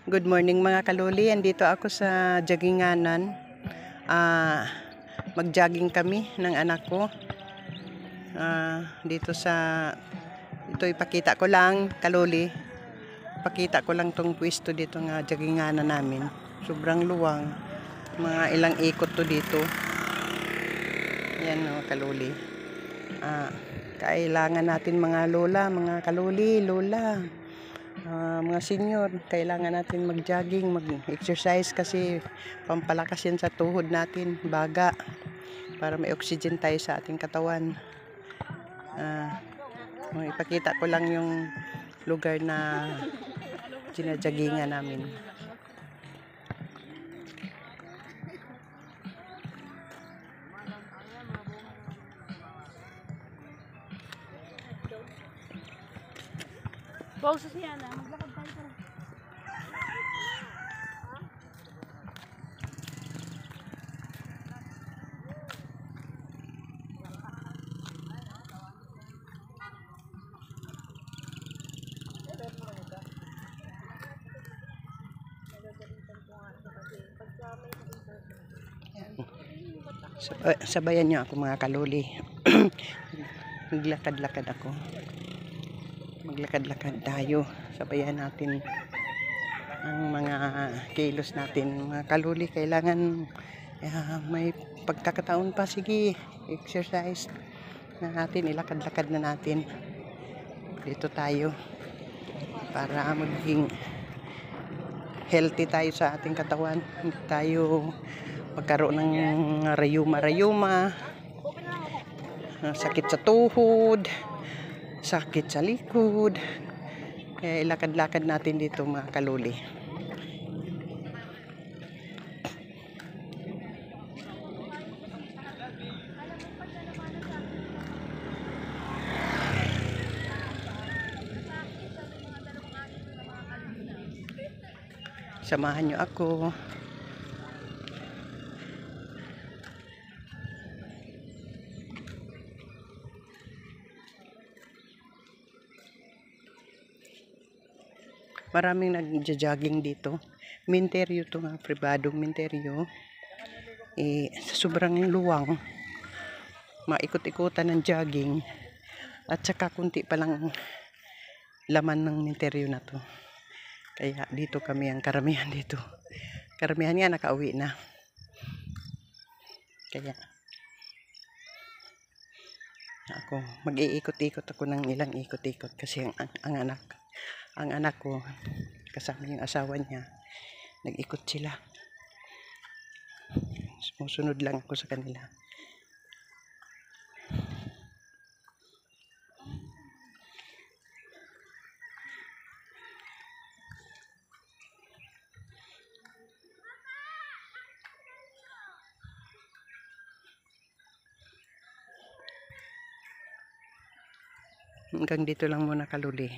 Good morning mga kaluli. Andito ako sa jogginganan. Mag-jogging kami ng anak ko. Dito ipakita ko lang kaluli. Pakita ko lang tong pwesto dito nga jogginganan namin. Sobrang luwang. Mga ilang ikot to dito. Yan mga kaluli. Kailangan natin mga lola, mga kaluli, lola. Mga senior, kailangan natin mag-jogging, mag-exercise kasi pampalakas yan sa tuhod natin, baga, para may oxygen tayo sa ating katawan. Ipakita ko lang yung lugar na ginajaggingan namin. Boses niya na, maglakad tayo pa. Sabayan niyo ako mga kaluli. Maglakad-lakad ako. Maglakad-lakad tayo. Sabayan natin ang mga kilos natin. Mga kaluli, kailangan may pagkakataon pa. Sige, exercise na natin. Ilakad-lakad na natin. Dito tayo. Para maging healthy tayo sa ating katawan. Hindi tayo magkaroon ng rayuma-rayuma, sakit sa tuhod, sakit sa likod. Kaya ilakad-lakad natin dito mga kaluli. Samahan nyo ako. Maraming nagja-jogging dito. Minteryo to nga, pribadong minteryo. Sa sobrang luwang, maikot-ikutan ng jogging. At saka kunti pa lang laman ng minteryo na to. Kaya dito kami, ang karamihan dito. Karamihan nga nakauwi na. Kaya ako, mag-iikot-ikot ako ng ilang ikot-ikot kasi ang anak ko, kasama yung asawa niya, nag-ikot sila. Sumusunod lang ako sa kanila. Hanggang dito lang muna kaluli.